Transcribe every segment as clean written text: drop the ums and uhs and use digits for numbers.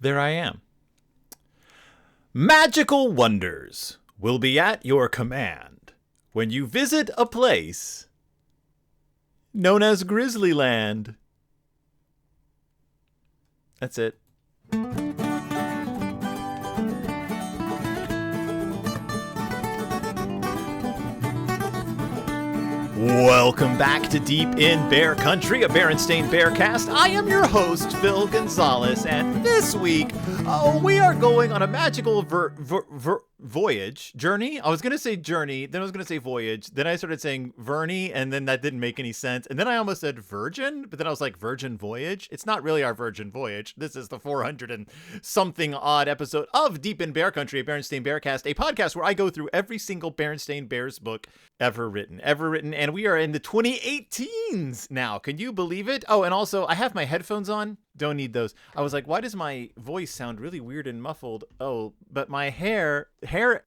there I am. Magical wonders will be at your command when you visit a place known as Grizzlyland. That's it. Welcome back to Deep in Bear Country, a Berenstain Bearcast. I am your host, Phil Gonzalez, and this week, we are going on a magical journey. I was going to say journey, then I was going to say voyage, then I started saying Verney, and then that didn't make any sense, and then I almost said virgin, but then I was like, virgin voyage? It's not really our virgin voyage. This is the 400 and something odd episode of Deep in Bear Country, a Berenstain Bearcast, a podcast where I go through every single Berenstain Bears book ever written, and we are in the 2018s now. Can you believe it? Oh, and also, I have my headphones on. Don't need those. I was like, why does my voice sound really weird and muffled? Oh, but my hair,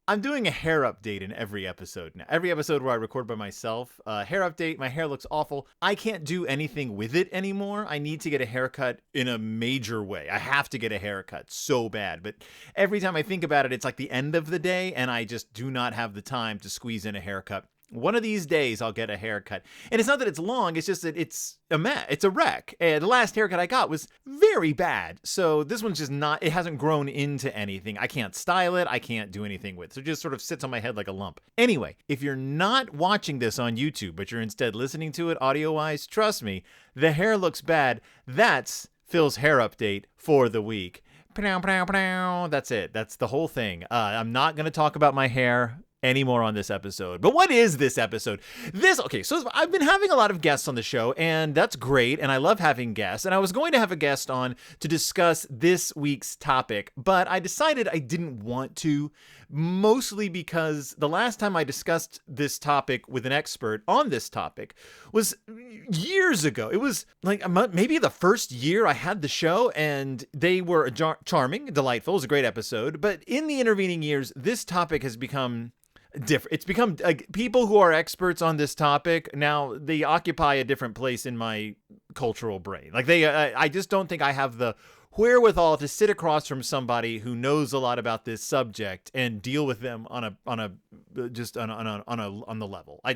I'm doing a hair update in every episode now. Every episode where I record by myself, hair update, my hair looks awful. I can't do anything with it anymore. I need to get a haircut in a major way. I have to get a haircut so bad. But every time I think about it, it's like the end of the day, and I just do not have the time to squeeze in a haircut. One of these days, I'll get a haircut. And it's not that it's long, it's just that it's a mess. It's a wreck. And the last haircut I got was very bad. So this one's just not, it hasn't grown into anything. I can't style it. I can't do anything with it. So it just sort of sits on my head like a lump. Anyway, if you're not watching this on YouTube, but you're instead listening to it audio-wise, trust me, the hair looks bad. That's Phil's hair update for the week. That's it. That's the whole thing. I'm not going to talk about my hair anymore on this episode. But what is this episode? So I've been having a lot of guests on the show, and that's great, and I love having guests, and I was going to have a guest on to discuss this week's topic, but I decided I didn't want to, mostly because the last time I discussed this topic with an expert on this topic was years ago. It was like maybe the first year I had the show, and they were charming, delightful. It was a great episode, but in the intervening years, this topic has become different. It's become people who are experts on this topic now, they occupy a different place in my cultural brain. Like I just don't think I have the wherewithal to sit across from somebody who knows a lot about this subject and deal with them on the level. I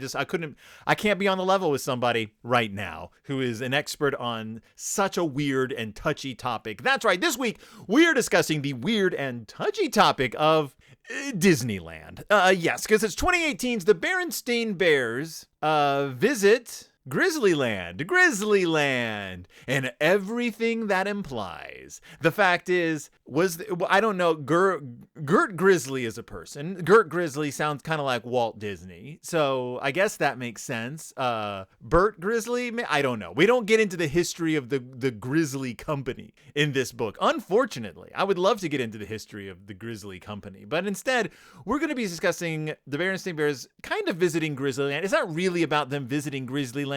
can't be on the level with somebody right now who is an expert on such a weird and touchy topic. That's right. This week we are discussing the weird and touchy topic of Disneyland. Yes, because it's 2018's the Berenstain Bears Visit Grizzlyland, and everything that implies. The fact is, I don't know, Gert Grizzly is a person. Gert Grizzly sounds kind of like Walt Disney, so I guess that makes sense. Bert Grizzly? I don't know. We don't get into the history of the Grizzly Company in this book, unfortunately. I would love to get into the history of the Grizzly Company, but instead, we're going to be discussing the Berenstain Bears kind of visiting Grizzlyland. It's not really about them visiting Grizzlyland.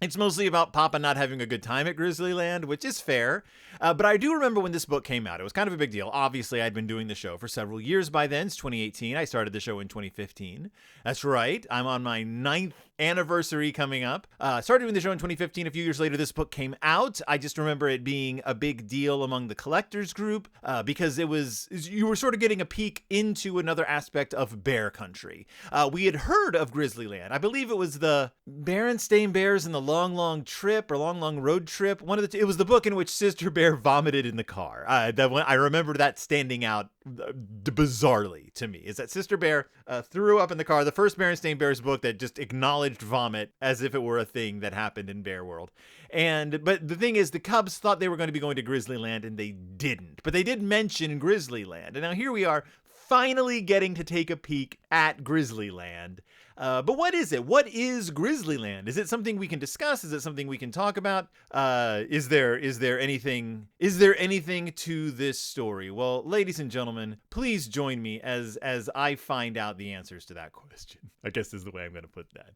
It's mostly about Papa not having a good time at Grizzlyland, which is fair. But I do remember when this book came out. It was kind of a big deal. Obviously, I'd been doing the show for several years by then. It's 2018. I started the show in 2015. That's right. I'm on my 9th anniversary coming up. Started doing the show in 2015. A few years later, this book came out. I just remember it being a big deal among the collectors group because you were sort of getting a peek into another aspect of Bear Country. We had heard of Grizzlyland. I believe it was the Berenstain Bears and the Long Trip or Long Road Trip. It was the book in which Sister Bear vomited in the car. I remember that standing out bizarrely to me, is that Sister Bear threw up in the car. The first Berenstain Bears book that just acknowledged vomit as if it were a thing that happened in Bear World. But the thing is, the Cubs thought they were going to be going to Grizzlyland, and they didn't. But they did mention Grizzlyland. And now here we are, finally getting to take a peek at Grizzlyland. But what is it? What is Grizzlyland? Is it something we can discuss? Is it something we can talk about? Is there anything to this story? Well, ladies and gentlemen, please join me as I find out the answers to that question, I guess is the way I'm going to put that.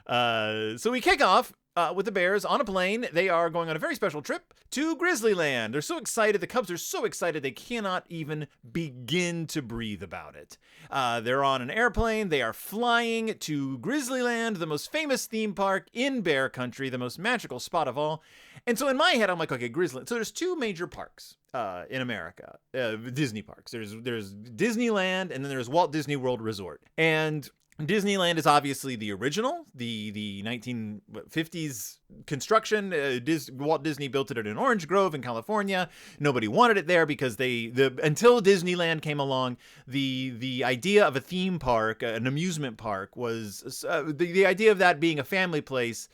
So we kick off with the Bears on a plane. They are going on a very special trip to Grizzlyland. They're so excited. The Cubs are so excited they cannot even begin to breathe about it. They're on an airplane. They are flying to Grizzlyland, the most famous theme park in Bear Country, the most magical spot of all. And so in my head, I'm like, okay, Grizzlyland. So there's two major parks in America, Disney parks. There's Disneyland, and then there's Walt Disney World Resort. And Disneyland is obviously the original, the 1950s construction. Walt Disney built it in Orange Grove in California. Nobody wanted it there because until Disneyland came along, the idea of a theme park, an amusement park, was the idea of that being a family place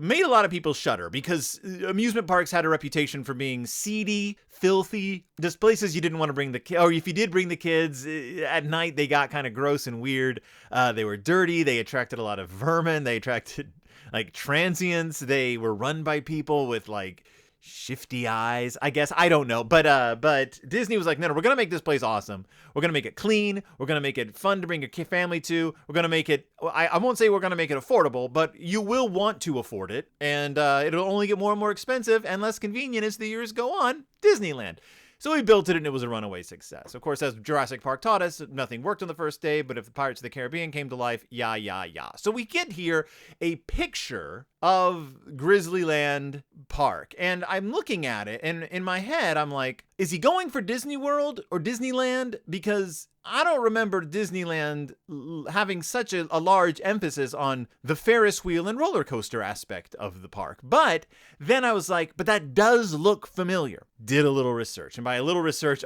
made a lot of people shudder, because amusement parks had a reputation for being seedy, filthy, just places you didn't want to bring the kids, or if you did bring the kids, at night they got kind of gross and weird. They were dirty. They attracted a lot of vermin. They attracted like transients. They were run by people with like shifty eyes, I guess. I don't know. But Disney was like, no, we're going to make this place awesome. We're going to make it clean. We're going to make it fun to bring your family to. We're going to make it, I won't say we're going to make it affordable, but you will want to afford it. And it'll only get more and more expensive and less convenient as the years go on. Disneyland. So we built it, and it was a runaway success. Of course, as Jurassic Park taught us, nothing worked on the first day, but if the Pirates of the Caribbean came to life, yah. So we get here a picture of Grizzlyland Park, and I'm looking at it, and in my head, I'm like, is he going for Disney World or Disneyland? Because I don't remember Disneyland having such a large emphasis on the Ferris wheel and roller coaster aspect of the park. But then I was like, but that does look familiar. Did a little research. And by a little research,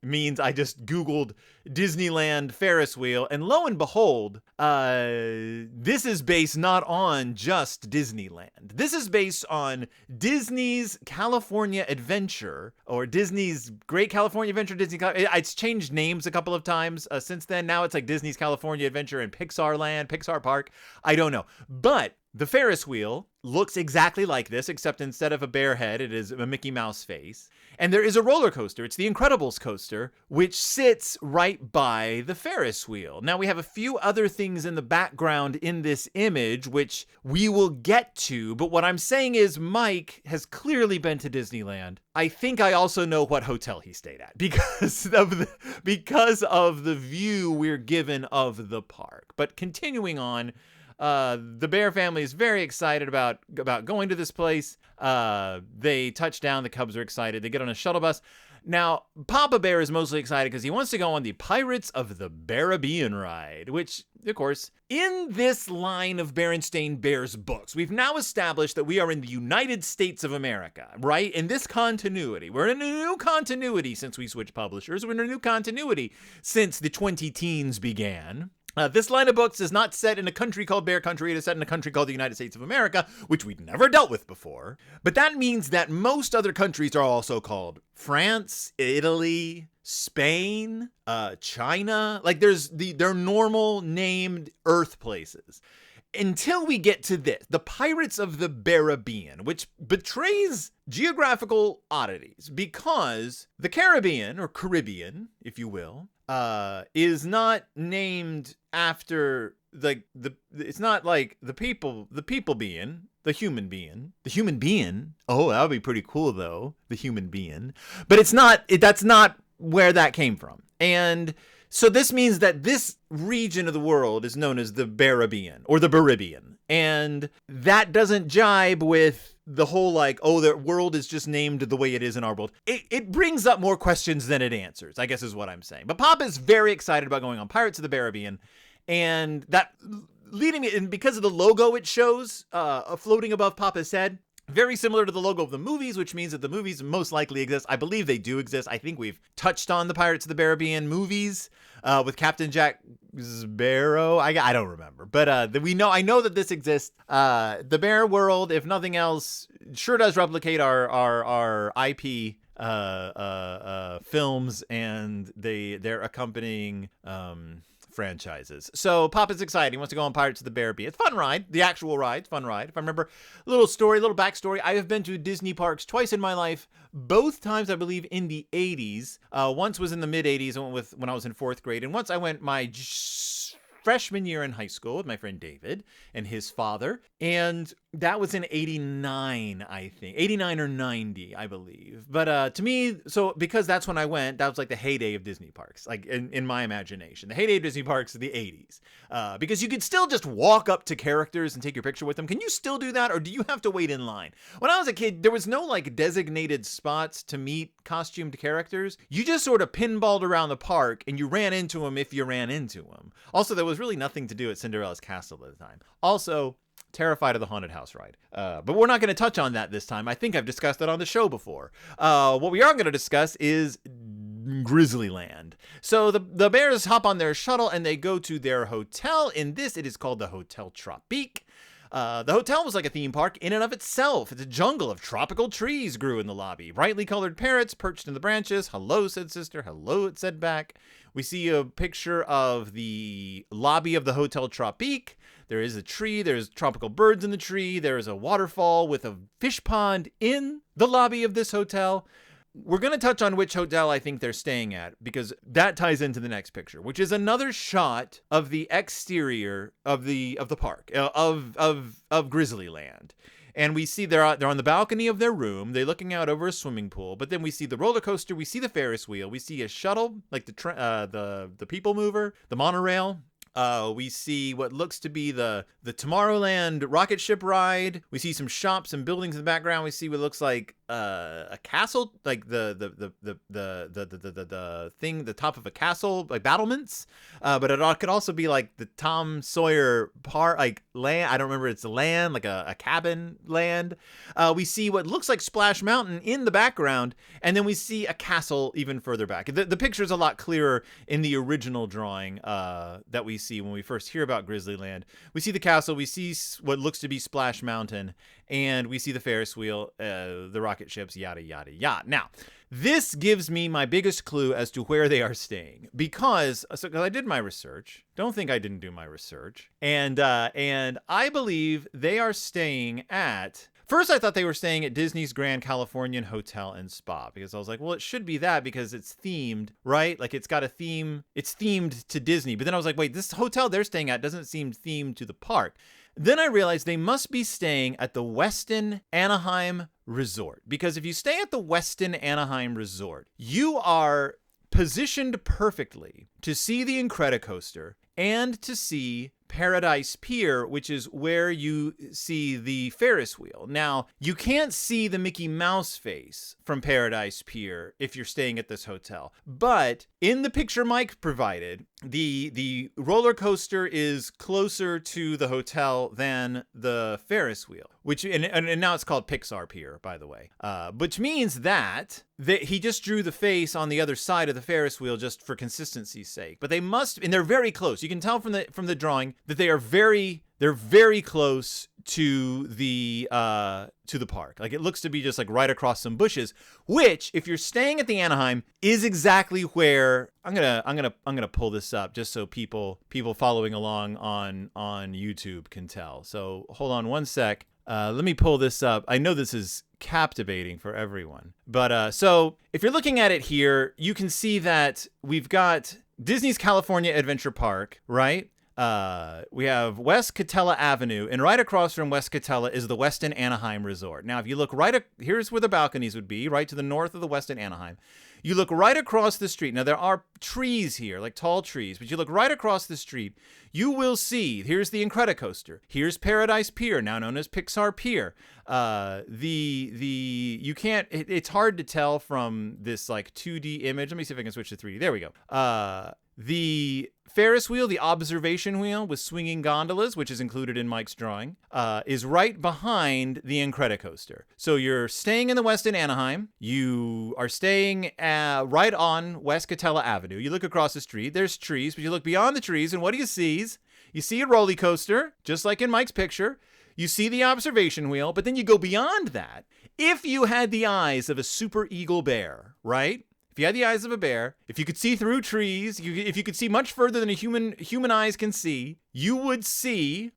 means I just Googled Disneyland Ferris wheel, and lo and behold, this is based not on just Disneyland. This is based on Disney's California Adventure, or Disney's Great California Adventure. It's changed names a couple of times since then. Now it's like Disney's California Adventure and Pixar Park. I don't know. But the Ferris wheel looks exactly like this, except instead of a bear head, it is a Mickey Mouse face. And there is a roller coaster. It's the Incredibles coaster, which sits right by the Ferris wheel. Now, we have a few other things in the background in this image, which we will get to. But what I'm saying is Mike has clearly been to Disneyland. I think I also know what hotel he stayed at because of the view we're given of the park. But continuing on, the Bear family is very excited about going to this place. They touch down. The Cubs are excited. They get on a shuttle bus. Now, Papa Bear is mostly excited because he wants to go on the Pirates of the Caribbean ride, which, of course, in this line of Berenstain Bears books, we've now established that we are in the United States of America, right? In this continuity. We're in a new continuity since we switched publishers. We're in a new continuity since the 20-teens began. This line of books is not set in a country called Bear Country. It is set in a country called the United States of America, which we'd never dealt with before. But that means that most other countries are also called France, Italy, Spain, China. Like they're normal named Earth places. Until we get to this, the Pirates of the Caribbean, which betrays geographical oddities because the Caribbean, or Caribbean, if you will, is not named after it's not like the people being, the human being. Oh, that would be pretty cool though, the human being. But that's not where that came from. And so this means that this region of the world is known as the Caribbean or the Caribbean. And that doesn't jibe with the whole the world is just named the way it is in our world. It brings up more questions than it answers, I guess is what I'm saying. But Papa's very excited about going on Pirates of the Caribbean. And that leading me, and because of the logo it shows floating above Papa's head, very similar to the logo of the movies, which means that the movies most likely exist. I believe they do exist. I think we've touched on the Pirates of the Caribbean movies with Captain Jack Sparrow. I don't remember, but I know that this exists. The Bear World, if nothing else, sure does replicate our IP films and their accompanying franchises. So Papa's excited. He wants to go on Pirates of the Caribbean. It's a fun ride. The actual ride. Fun ride. If I remember, little backstory. I have been to Disney parks twice in my life. Both times, I believe, in the 80s. Once was in the mid 80s. I went when I was in 4th grade. And once I went my freshman year in high school with my friend David and his father. And that was in 89, I think. 89 or 90, I believe. But to me, so because that's when I went, that was like the heyday of Disney parks, like in my imagination. The heyday of Disney parks is the 80s. Because you could still just walk up to characters and take your picture with them. Can you still do that, or do you have to wait in line? When I was a kid, there was no like designated spots to meet costumed characters. You just sort of pinballed around the park and you ran into them if you ran into them. Also, there was really nothing to do at Cinderella's castle at the time. Also, terrified of the haunted house ride. But we're not going to touch on that this time. I think I've discussed that on the show before. What we are going to discuss is Grizzlyland. So the bears hop on their shuttle and they go to their hotel. In this, it is called the Hotel Tropique. The hotel was like a theme park in and of itself. It's a jungle of tropical trees grew in the lobby. Brightly colored parrots perched in the branches. Hello, said sister. Hello, it said back. We see a picture of the lobby of the Hotel Tropique. There is a tree. There's tropical birds in the tree. There is a waterfall with a fish pond in the lobby of this hotel. We're going to touch on which hotel I think they're staying at because that ties into the next picture, which is another shot of the exterior of the park of Grizzlyland. And we see they're on the balcony of their room. They're looking out over a swimming pool. But then we see the roller coaster. We see the Ferris wheel. We see a shuttle, like the people mover, the monorail. We see what looks to be the Tomorrowland rocket ship ride. We see some shops and buildings in the background. We see what looks like a castle, like the thing, the top of a castle, like battlements. But it could also be like the Tom Sawyer part, like land. I don't remember. It's a land, like a cabin land. We see what looks like Splash Mountain in the background, and then we see a castle even further back. The picture is a lot clearer in the original drawing that we see when we first hear about Grizzlyland. We see the castle, we see what looks to be Splash Mountain, and we see the Ferris wheel, the rocket ships, yada, yada, yada. Now, this gives me my biggest clue as to where they are staying because I did my research. Don't think I didn't do my research. And I believe they are staying at... First, I thought they were staying at Disney's Grand Californian Hotel and Spa because I was like, well, it should be that because it's themed, right? Like it's got a theme. It's themed to Disney. But then I was like, wait, this hotel they're staying at doesn't seem themed to the park. Then I realized they must be staying at the Westin Anaheim Resort because if you stay at the Westin Anaheim Resort, you are positioned perfectly to see the Incredicoaster and to see Paradise Pier, which is where you see the Ferris wheel. Now, you can't see the Mickey Mouse face from Paradise Pier if you're staying at this hotel. But in the picture Mike provided, the roller coaster is closer to the hotel than the Ferris wheel, which and now it's called Pixar Pier, by the way, which means that he just drew the face on the other side of the Ferris wheel just for consistency's sake. But they must, and they're very close. You can tell from the drawing that they're very close to the park. Like it looks to be just like right across some bushes, which if you're staying at the Anaheim is exactly where I'm gonna pull this up just so people following along on YouTube can tell. So hold on one sec. Let me pull this up. I know this is captivating for everyone, but so if you're looking at it here, you can see that we've got Disney's California Adventure Park, right? We have West Catella Avenue, and right across from West Catella is the Westin Anaheim Resort. Now, if you look here's where the balconies would be, right to the north of the Westin Anaheim. You look right across the street. Now, there are trees here, like tall trees, but you look right across the street, you will see, here's the Incredicoaster. Here's Paradise Pier, now known as Pixar Pier. It's hard to tell from this like 2D image. Let me see if I can switch to 3D. There we go. The Ferris wheel, the observation wheel with swinging gondolas, which is included in Mike's drawing, is right behind the Incredicoaster. So you're staying in the Westin Anaheim. You are staying right on West Catella Avenue. You look across the street. There's trees, but you look beyond the trees, and what do you see? You see a roller coaster, just like in Mike's picture. You see the observation wheel, but then you go beyond that. If you had the eyes of a super eagle bear, right? If you had the eyes of a bear, if you could see through trees, if you could see much further than human eyes can see, you would see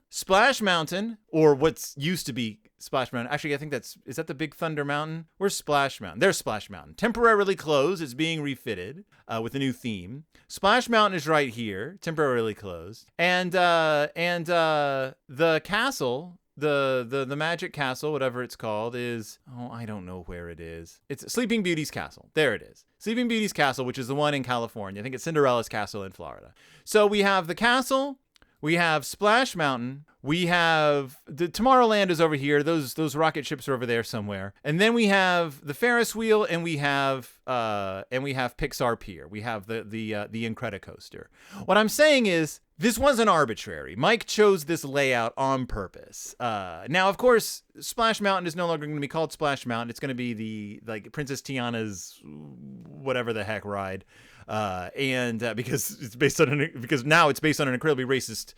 Splash Mountain, or what's used to be Splash Mountain. Actually, I think is that the Big Thunder Mountain? Where's Splash Mountain? There's Splash Mountain. Temporarily closed. It's being refitted with a new theme. Splash Mountain is right here, temporarily closed. And the castle, the magic castle, whatever it's called, is, I don't know where it is. It's Sleeping Beauty's castle. There it is. Sleeping Beauty's castle, which is the one in California. I think it's Cinderella's castle in Florida. So we have the castle, we have Splash Mountain, we have the Tomorrowland is over here. Those rocket ships are over there somewhere. And then we have the Ferris wheel, and we have Pixar Pier. We have the Incredicoaster. What I'm saying is, this wasn't arbitrary. Mike chose this layout on purpose. Now, of course, Splash Mountain is no longer going to be called Splash Mountain. It's going to be the Princess Tiana's whatever the heck ride. Because now it's based on an incredibly racist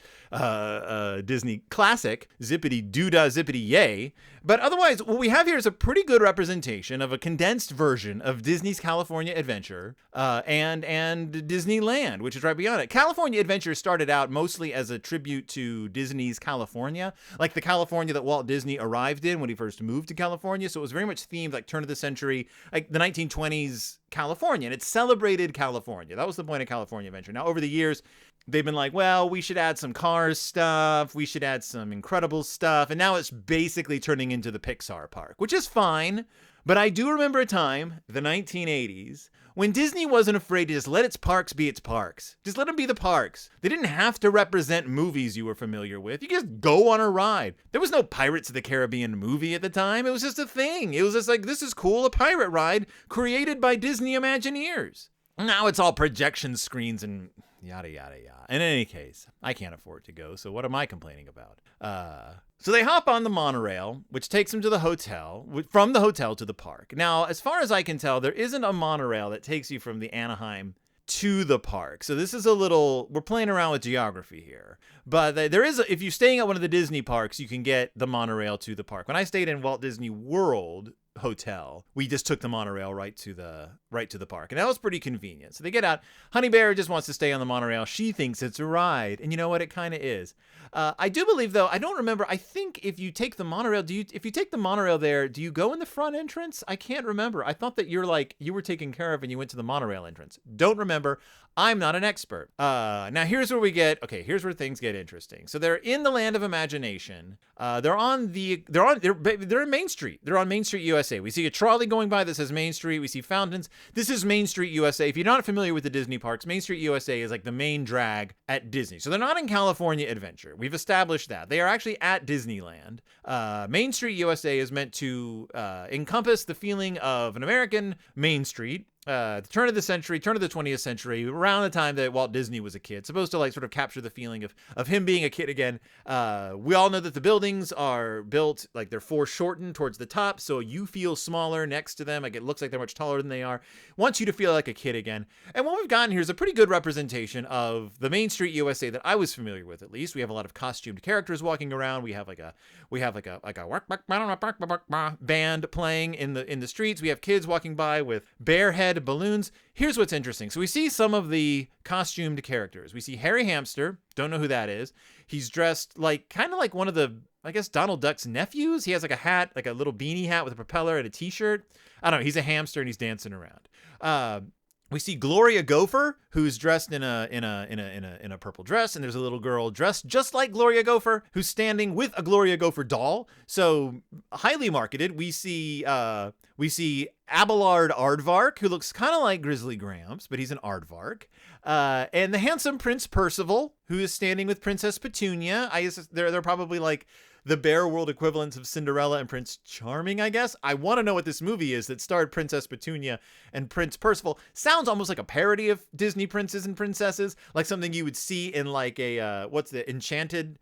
Disney classic, Zippity Doo-Dah Zippity Yay. But otherwise, what we have here is a pretty good representation of a condensed version of Disney's California Adventure and Disneyland, which is right beyond it. California Adventure started out mostly as a tribute to Disney's California, like the California that Walt Disney arrived in when he first moved to California. So it was very much themed like turn of the century, like the 1920s California, and it celebrated California. That was the point of California Adventure. Now, over the years, they've been like, well, we should add some Cars stuff. We should add some Incredibles stuff. And now it's basically turning into the Pixar park, which is fine. But I do remember a time, the 1980s, when Disney wasn't afraid to just let its parks be its parks. Just let them be the parks. They didn't have to represent movies you were familiar with. You just go on a ride. There was no Pirates of the Caribbean movie at the time. It was just a thing. It was just like, this is cool, a pirate ride created by Disney Imagineers. Now it's all projection screens and yada, yada, yada. In any case, I can't afford to go, so what am I complaining about? So they hop on the monorail, which takes them to the hotel, from the hotel to the park. Now, as far as I can tell, there isn't a monorail that takes you from the Anaheim to the park. So this is we're playing around with geography here. But there is, if you're staying at one of the Disney parks, you can get the monorail to the park. When I stayed in Walt Disney World Hotel, we just took the monorail right to the park, and that was pretty convenient. So they get out. Honey Bear just wants to stay on the monorail. She thinks it's a ride, and you know what? It kind of is. I do believe, though, I don't remember. I think if you take the monorail, if you take the monorail there, do you go in the front entrance? I can't remember. I thought that you were taken care of and you went to the monorail entrance. Don't remember. I'm not an expert. Now here's where things get interesting. So they're in the land of imagination. They're in Main Street. They're on Main Street, USA. We see a trolley going by that says Main Street. We see fountains. This is Main Street, USA. If you're not familiar with the Disney parks, Main Street, USA is like the main drag at Disney. So they're not in California Adventure. We've established that. They are actually at Disneyland. Main Street, USA is meant to encompass the feeling of an American Main Street. The turn of the 20th century, around the time that Walt Disney was a kid, supposed to like sort of capture the feeling of him being a kid again. We all know that the buildings are built like they're foreshortened towards the top, so you feel smaller next to them. Like it looks like they're much taller than they are. Wants you to feel like a kid again. And what we've gotten here is a pretty good representation of the Main Street USA that I was familiar with. At least we have a lot of costumed characters walking around. We have like a band playing in the streets. We have kids walking by with bare head balloons. Here's what's interesting. So we see some of the costumed characters. We see Harry Hamster. Don't know who that is. He's dressed like kind of like one of the, I guess, Donald Duck's nephews. He has like a hat, like a little beanie hat with a propeller and a t-shirt. I don't know. He's a hamster and he's dancing around. We see Gloria Gopher, who's dressed in a purple dress, and there's a little girl dressed just like Gloria Gopher, who's standing with a Gloria Gopher doll. So highly marketed. We see Abelard Aardvark, who looks kind of like Grizzly Gramps, but he's an aardvark. And the handsome Prince Percival, who is standing with Princess Petunia. I guess they're probably like the Bear World equivalents of Cinderella and Prince Charming, I guess. I want to know what this movie is that starred Princess Petunia and Prince Percival. Sounds almost like a parody of Disney princes and princesses, like something you would see in like a, what's the Enchanted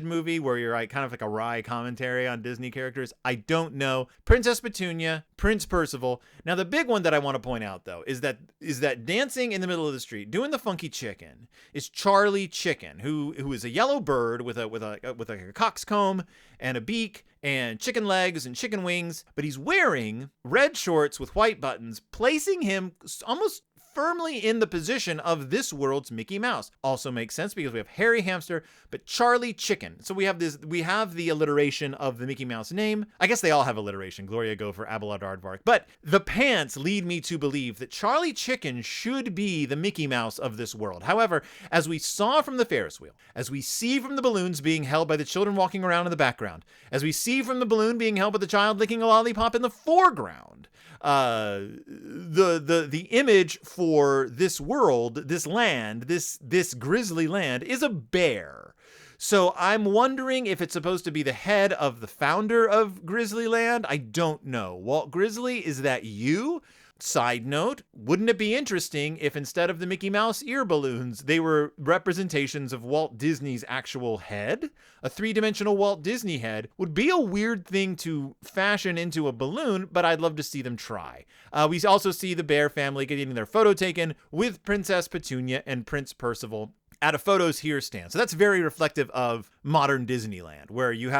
movie where you're like kind of like a wry commentary on Disney characters. I don't know. Princess Petunia, Prince Percival. Now the big one that I want to point out though is that dancing in the middle of the street doing the funky chicken is Charlie Chicken, who is a yellow bird with a coxcomb and a beak and chicken legs and chicken wings, but he's wearing red shorts with white buttons, placing him almost firmly in the position of this world's Mickey Mouse. Also makes sense because we have Harry Hamster, but Charlie Chicken. So we have the alliteration of the Mickey Mouse name. I guess they all have alliteration. Gloria Gopher, Abelard Aardvark. But the pants lead me to believe that Charlie Chicken should be the Mickey Mouse of this world. However, as we saw from the Ferris wheel, as we see from the balloons being held by the children walking around in the background, as we see from the balloon being held by the child licking a lollipop in the foreground, the image for this world, this land, this Grizzly land is a bear. So I'm wondering if it's supposed to be the head of the founder of Grizzlyland. I don't know. Walt Grizzly, is that you? Side note, wouldn't it be interesting if instead of the Mickey Mouse ear balloons, they were representations of Walt Disney's actual head? A three-dimensional Walt Disney head would be a weird thing to fashion into a balloon, but I'd love to see them try. We also see the Bear family getting their photo taken with Princess Petunia and Prince Percival at a Photos Here stand. So that's very reflective of modern Disneyland, where you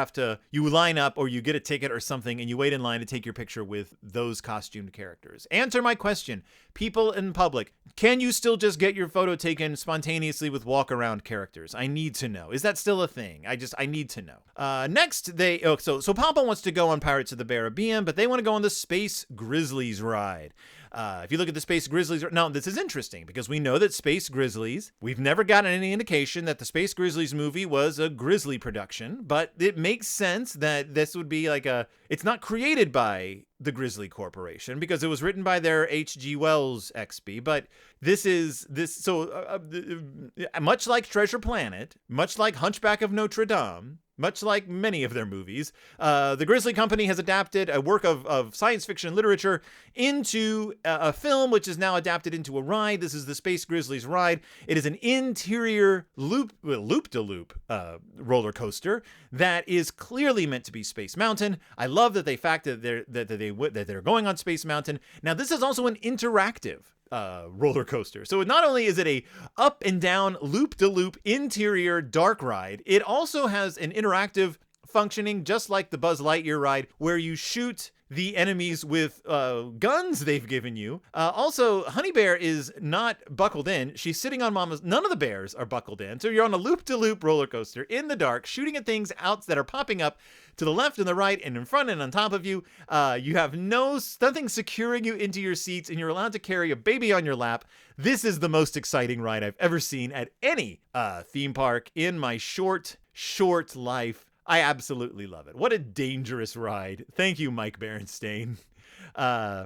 line up or you get a ticket or something and you wait in line to take your picture with those costumed characters. Answer my question. People in public, can you still just get your photo taken spontaneously with walk around characters? I need to know. Is that still a thing? I need to know. Next, so Papa wants to go on Pirates of the Caribbean, but they want to go on the Space Grizzlies ride. If you look at the Space Grizzlies, now this is interesting because we know that Space Grizzlies, we've never gotten any indication that the Space Grizzlies movie was a Grizzly production, but it makes sense that this would be like it's not created by the Grizzly Corporation because it was written by their H.G. Wells XP, but much like Treasure Planet, much like Hunchback of Notre Dame, much like many of their movies, the Grizzly Company has adapted a work of science fiction literature into a film, which is now adapted into a ride. This is the Space Grizzlies ride. It is an interior loop-de-loop roller coaster that is clearly meant to be Space Mountain. I love that they that they're going on Space Mountain. Now, this is also an interactive roller coaster. So not only is it a up and down loop-de-loop interior dark ride, it also has an interactive functioning just like the Buzz Lightyear ride where you shoot the enemies with guns they've given you. Also, Honey Bear is not buckled in. She's sitting on Mama's. None of the bears are buckled in. So you're on a loop-de-loop roller coaster in the dark, shooting at things out that are popping up to the left and the right and in front and on top of you. You have nothing securing you into your seats, and you're allowed to carry a baby on your lap. This is the most exciting ride I've ever seen at any theme park in my short life. I absolutely love it. What a dangerous ride. Thank you, Mike Berenstain.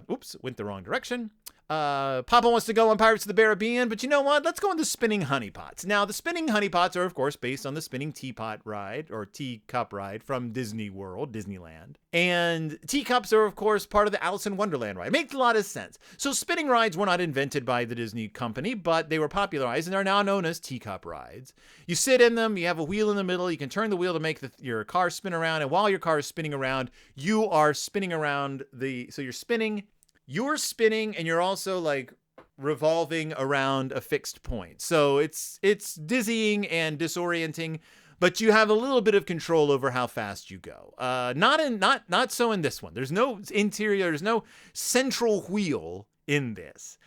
Oops, went the wrong direction. Papa wants to go on Pirates of the Caribbean, but you know what? Let's go on the spinning honeypots. Now, the spinning honeypots are, of course, based on the spinning teapot ride or teacup ride from Disney World, Disneyland. And teacups are, of course, part of the Alice in Wonderland ride. Makes a lot of sense. So spinning rides were not invented by the Disney company, but they were popularized and are now known as teacup rides. You sit in them, you have a wheel in the middle, you can turn the wheel to make your car spin around, and while your car is spinning around, you are spinning around so you're spinning and you're also like revolving around a fixed point. So it's dizzying and disorienting, but you have a little bit of control over how fast you go. Not so in this one. There's no interior, there's no central wheel in this.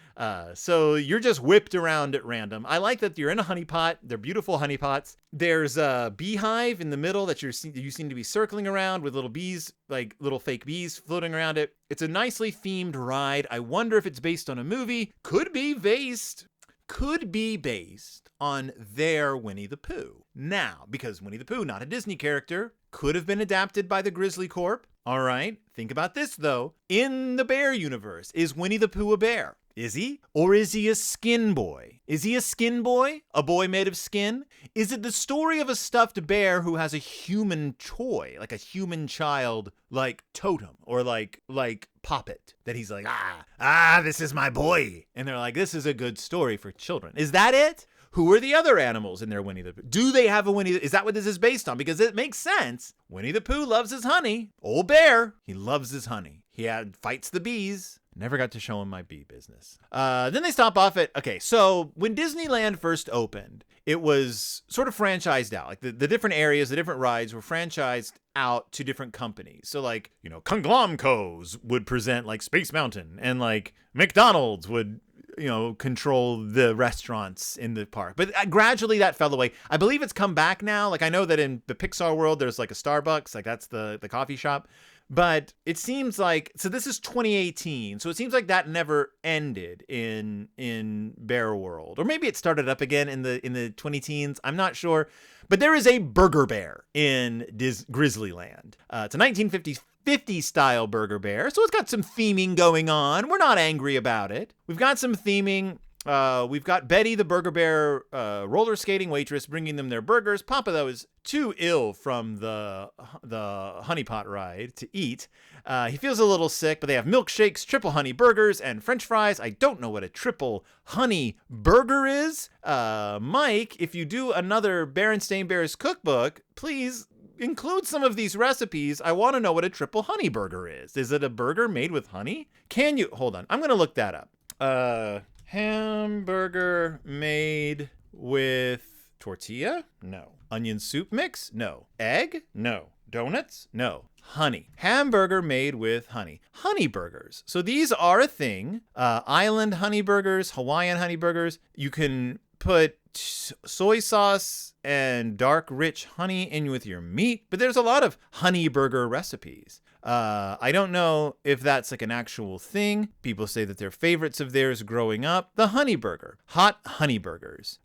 So you're just whipped around at random. I like that you're in a honeypot. They're beautiful honeypots. There's a beehive in the middle that you seem to be circling around with little bees, like little fake bees floating around it. It's a nicely themed ride. I wonder if it's based on a movie. Could be based on their Winnie the Pooh. Now, because Winnie the Pooh, not a Disney character, could have been adapted by the Grizzly Corp. All right, think about this though. In the bear universe, is Winnie the Pooh a bear? Is he? Or is he a skin boy? Is he a skin boy? A boy made of skin? Is it the story of a stuffed bear who has a human toy, like a human child, like Totem or like Poppet, that he's like, this is my boy. And they're like, this is a good story for children. Is that it? Who are the other animals in their Winnie the Pooh? Do they have a Winnie? Is that what this is based on? Because it makes sense. Winnie the Pooh loves his honey. Old bear, he loves his honey. He fights the bees. Never got to show him my bee business. Then they stop off so when Disneyland first opened, it was sort of franchised out. Like the different areas, the different rides were franchised out to different companies. So like, Conglomcos would present like Space Mountain, and like McDonald's would control the restaurants in the park. But gradually that fell away. I believe it's come back now. Like, I know that in the Pixar world, there's like a Starbucks, like that's the coffee shop. But it seems like, so this is 2018, so it seems like that never ended in Bear World. Or maybe it started up again in the 20-teens. I'm not sure. But there is a Burger Bear in Grizzlyland. It's a 1950 style Burger Bear, so it's got some theming going on. We're not angry about it. We've got some theming. We've got Betty the Burger Bear roller skating waitress bringing them their burgers. Papa, though, is too ill from the honey pot ride to eat. He feels a little sick, but they have milkshakes, triple honey burgers, and French fries. I don't know what a triple honey burger is. Mike, if you do another Berenstain Bears cookbook, please include some of these recipes. I want to know what a triple honey burger is. Is it a burger made with honey? Can you... Hold on. I'm going to look that up. Hamburger made with tortilla? No. Onion soup mix? No. Egg? No. Donuts? No. Honey. Hamburger made with honey. Honey burgers. So these are a thing. Island honey burgers, Hawaiian honey burgers. You can put soy sauce and dark rich honey in with your meat, but there's a lot of honey burger recipes. I don't know if that's like an actual thing. People say that they're favorites of theirs growing up. The honey burger. Hot honey burgers.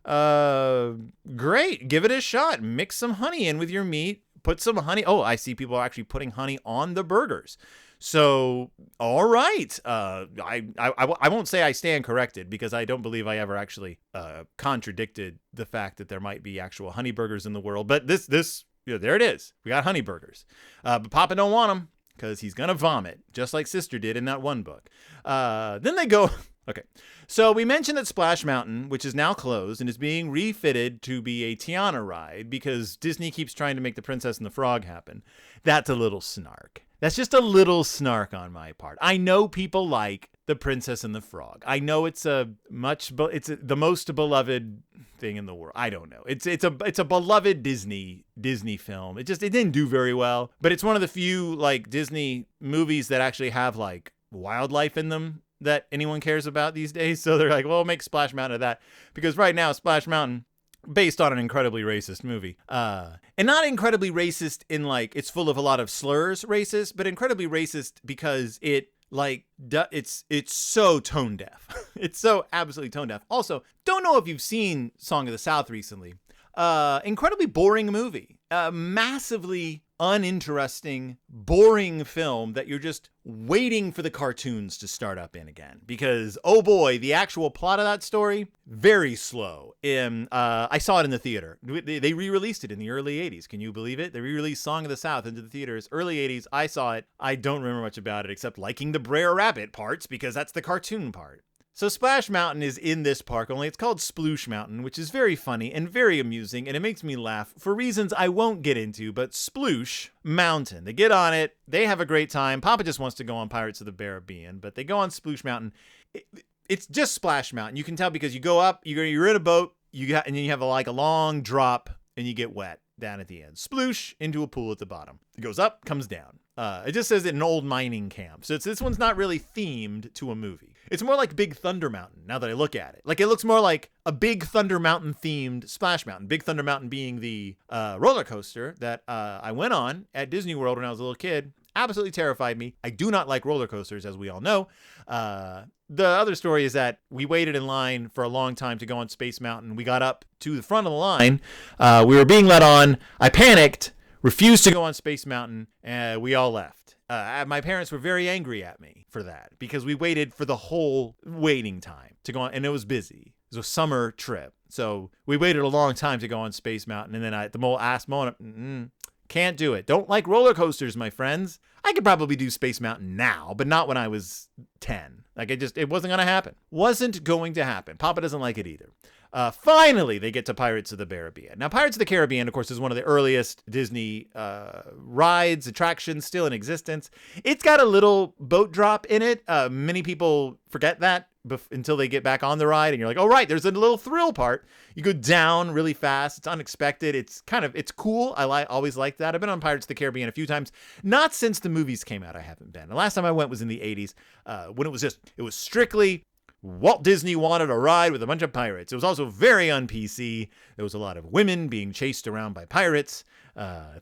Great. Give it a shot. Mix some honey in with your meat. Put some honey. Oh, I see people are actually putting honey on the burgers. So, all right. I won't say I stand corrected because I don't believe I ever actually contradicted the fact that there might be actual honey burgers in the world. But this there it is. We got honey burgers. But Papa don't want them because he's going to vomit, just like Sister did in that one book. Then they go... Okay, so we mentioned that Splash Mountain, which is now closed and is being refitted to be a Tiana ride because Disney keeps trying to make the Princess and the Frog happen. That's a little snark. That's just a little snark on my part. I know people like the Princess and the Frog. I know it's the most beloved thing in the world. I don't know. It's a beloved Disney film. It didn't do very well, but it's one of the few like Disney movies that actually have like wildlife in them that anyone cares about these days. So they're like, well, make Splash Mountain of that. Because right now, Splash Mountain, based on an incredibly racist movie. And not incredibly racist in like, it's full of a lot of slurs racist, but incredibly racist because it's so tone deaf. It's so absolutely tone deaf. Also, don't know if you've seen Song of the South recently. Incredibly boring movie. Massively uninteresting, boring film that you're just waiting for the cartoons to start up in again. Because, oh boy, the actual plot of that story, very slow. I saw it in the theater. They re-released it in the early 80s. Can you believe it? They re-released Song of the South into the theaters. Early 80s, I saw it. I don't remember much about it except liking the Brer Rabbit parts because that's the cartoon part. So Splash Mountain is in this park, only it's called Sploosh Mountain, which is very funny and very amusing, and it makes me laugh for reasons I won't get into, but Sploosh Mountain. They get on it, they have a great time. Papa just wants to go on Pirates of the Caribbean, but they go on Sploosh Mountain. It's just Splash Mountain. You can tell because you go up, you're in a boat, and then you have a long drop, and you get wet down at the end. Sploosh into a pool at the bottom. It goes up, comes down. It just says an old mining camp. So this one's not really themed to a movie. It's more like Big Thunder Mountain, now that I look at it. Like, it looks more like a Big Thunder Mountain themed Splash Mountain. Big Thunder Mountain being the roller coaster that I went on at Disney World when I was a little kid. Absolutely terrified me. I do not like roller coasters, as we all know. The other story is that we waited in line for a long time to go on Space Mountain. We got up to the front of the line. We were being let on. I panicked, refused to go on Space Mountain, and we all left. My parents were very angry at me for that because we waited for the whole waiting time to go on, and it was busy. It was a summer trip. So we waited a long time to go on Space Mountain, and then at the last moment, can't do it. Don't like roller coasters, my friends. I could probably do Space Mountain now, but not when I was 10. Like, it wasn't going to happen. Wasn't going to happen. Papa doesn't like it either. Finally, they get to Pirates of the Caribbean. Now, Pirates of the Caribbean, of course, is one of the earliest Disney rides, attractions still in existence. It's got a little boat drop in it. Many people forget that until they get back on the ride, and you're like, oh, right, there's a little thrill part. You go down really fast. It's unexpected. It's cool. I always liked that. I've been on Pirates of the Caribbean a few times. Not since the movies came out, I haven't been. The last time I went was in the 80s when it was strictly Walt Disney wanted a ride with a bunch of pirates. It was also very un-PC. There was a lot of women being chased around by pirates,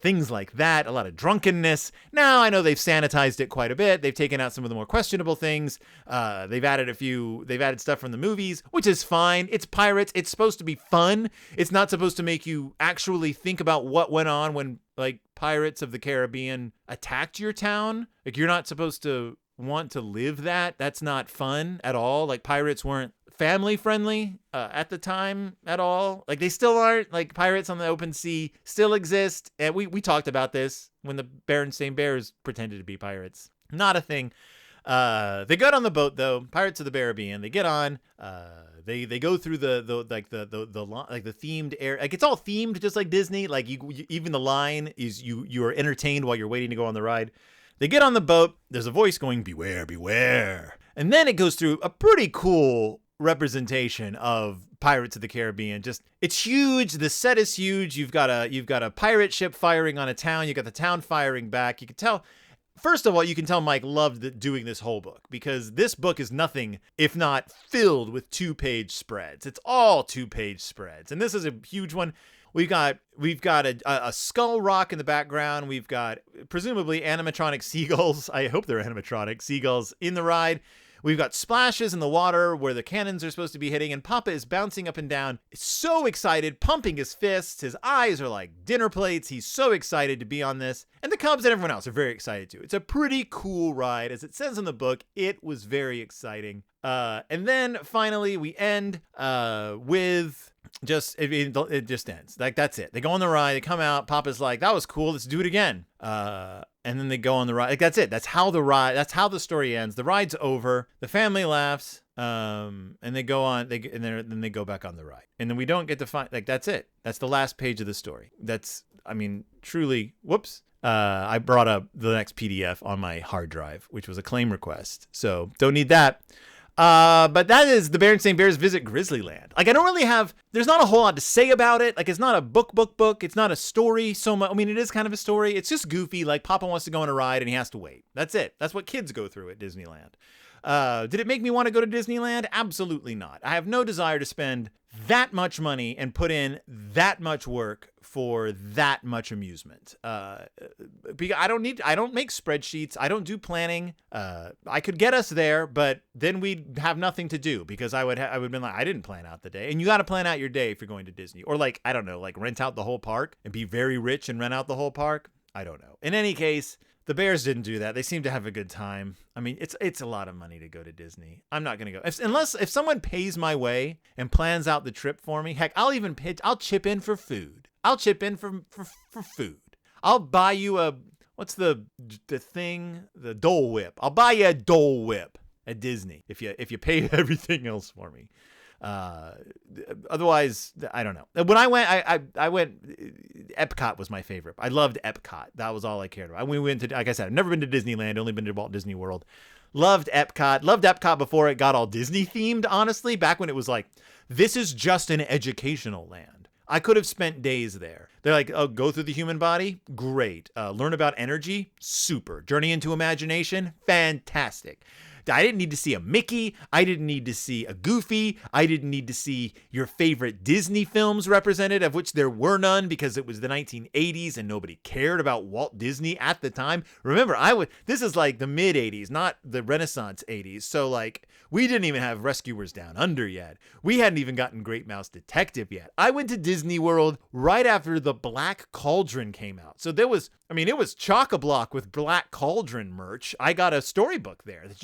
things like that, a lot of drunkenness. Now, I know they've sanitized it quite a bit. They've taken out some of the more questionable things. They've added stuff from the movies, which is fine. It's pirates. It's supposed to be fun. It's not supposed to make you actually think about what went on when, like, Pirates of the Caribbean attacked your town. Like, you're not supposed to want to live that. That's not fun at all. Like, pirates weren't family friendly at the time at all. Like, they still aren't. Like, pirates on the open sea still exist. And we talked about this when the Berenstain Bears pretended to be pirates. Not a thing. They got on the boat though. Pirates of the Caribbean. They get on. They go through the themed area. Like, it's all themed, just like Disney. Like, you even the line is you are entertained while you're waiting to go on the ride. They get on the boat. There's a voice going, "Beware, beware," and then it goes through a pretty cool representation of Pirates of the Caribbean. Just, it's huge. The set is huge. You've got a pirate ship firing on a town. You got the town firing back. You can tell. First of all, you can tell Mike loved doing this whole book, because this book is nothing if not filled with 2-page spreads. It's all 2-page spreads. And this is a huge one. We've got a skull rock in the background. We've got presumably animatronic seagulls. I hope they're animatronic seagulls in the ride. We've got splashes in the water where the cannons are supposed to be hitting, and Papa is bouncing up and down. He's so excited, pumping his fists. His eyes are like dinner plates. He's so excited to be on this. And the Cubs and everyone else are very excited too. It's a pretty cool ride. As it says in the book, it was very exciting. And then finally we end with it just ends. Like, that's it. They go on the ride, they come out, Papa's like, "That was cool, let's do it again." And then they go on the ride. Like, that's it. That's how the story ends. The ride's over. The family laughs. And they go on, then they go back on the ride. And then we don't get to find, like, that's it. That's the last page of the story. That's, I mean, truly, whoops. I brought up the next PDF on my hard drive, which was a claim request. So don't need that. But that is the Berenstain Bears Visit Grizzlyland. Like, I don't really there's not a whole lot to say about it. Like, it's not a book. It's not a story so much. I mean, it is kind of a story. It's just goofy. Like, Papa wants to go on a ride and he has to wait. That's it. That's what kids go through at Disneyland. Did it make me want to go to Disneyland? Absolutely not. I have no desire to spend that much money and put in that much work for that much amusement. Because I don't make spreadsheets. I don't do planning. I could get us there, but then we'd have nothing to do, because I would been like, I didn't plan out the day. And you got to plan out your day if you're going to Disney, or, like, I don't know, like, rent out the whole park and be very rich and rent out the whole park. I don't know. In any case, the Bears didn't do that. They seem to have a good time. I mean, it's a lot of money to go to Disney. I'm not going to go. If someone pays my way and plans out the trip for me, heck, I'll chip in for food. I'll chip in for food. I'll buy you what's the thing? The Dole Whip. I'll buy you a Dole Whip at Disney if you pay everything else for me. Otherwise, I don't know. When I went, I went, Epcot was my favorite. I loved Epcot. That was all I cared about. We went to, like I said, I've never been to Disneyland, only been to Walt Disney World. Loved Epcot before it got all Disney themed, honestly, back when it was like, this is just an educational land. I could have spent days there. They're like, oh, go through the human body? Great. Learn about energy? Super. Journey into imagination? Fantastic. I didn't need to see a Mickey. I didn't need to see a Goofy. I didn't need to see your favorite Disney films represented, of which there were none because it was the 1980s and nobody cared about Walt Disney at the time. Remember, this is like the mid 80s, not the Renaissance 80s. So like, we didn't even have Rescuers Down Under yet. We hadn't even gotten Great Mouse Detective yet. I went to Disney World right after the Black Cauldron came out. So it was chock-a-block with Black Cauldron merch. I got a storybook there that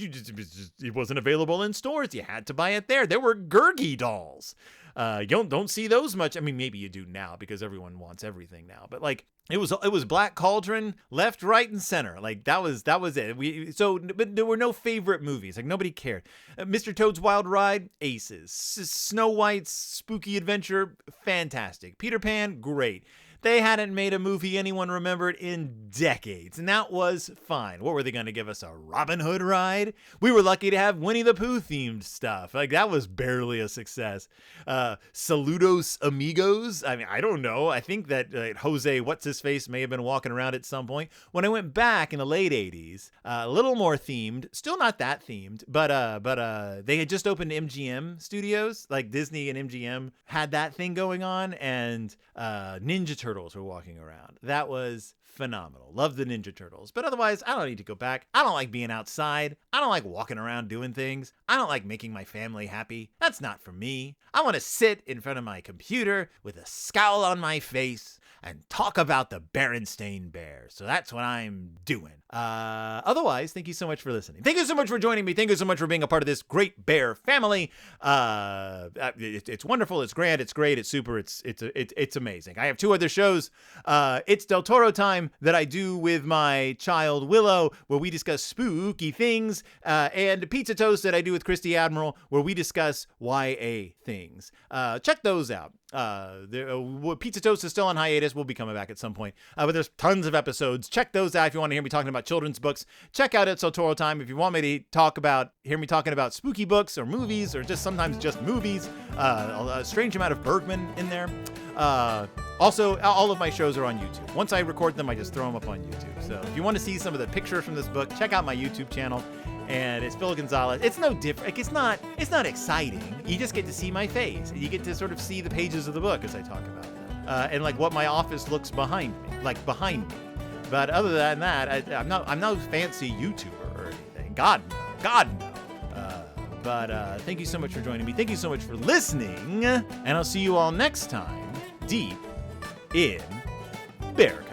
it wasn't available in stores. You had to buy it there. There were Gurgi dolls. You don't see those much. I mean, maybe you do now because everyone wants everything now. But like, it was Black Cauldron, left, right, and center. Like that was it. But there were no favorite movies. Like nobody cared. Mr. Toad's Wild Ride, aces. Snow White's Spooky Adventure, fantastic. Peter Pan, great. They hadn't made a movie anyone remembered in decades, and that was fine. What were they going to give us, a Robin Hood ride? We were lucky to have Winnie the Pooh themed stuff. Like, that was barely a success. Saludos amigos. I mean, I don't know. I think that Jose What's-His-Face may have been walking around at some point. When I went back in the late 80s, a little more themed, still not that themed, but they had just opened MGM studios, like Disney and MGM had that thing going on, and Ninja Turtles were walking around. That was phenomenal. Love the Ninja Turtles. But otherwise, I don't need to go back. I don't like being outside. I don't like walking around doing things. I don't like making my family happy. That's not for me. I want to sit in front of my computer with a scowl on my face and talk about the Berenstain Bears. So that's what I'm doing. Otherwise, thank you so much for listening. Thank you so much for joining me. Thank you so much for being a part of this great bear family. It's wonderful. It's grand. It's great. It's super. It's amazing. I have 2 other shows. It's Del Toro Time that I do with my child Willow, where we discuss spooky things, and Pizza Toast that I do with Christy Admiral, where we discuss YA things. Check those out. Pizza Toast is still on hiatus. We'll be coming back at some point. But there's tons of episodes. Check those out if you want to hear me talking about children's books. Check out It's Del Toro Time if you want me to hear me talking about spooky books or movies, or just sometimes just movies. A strange amount of Bergman in there. Also, all of my shows are on YouTube. Once I record them, I just throw them up on YouTube. So if you want to see some of the pictures from this book, check out my YouTube channel. And it's Phil Gonzalez. It's no different. Like, it's not exciting. You just get to see my face. You get to sort of see the pages of the book as I talk about them. And like what my office looks behind me. But other than that, I'm no fancy YouTuber or anything. God no. But thank you so much for joining me. Thank you so much for listening. And I'll see you all next time, deep in Bear Country.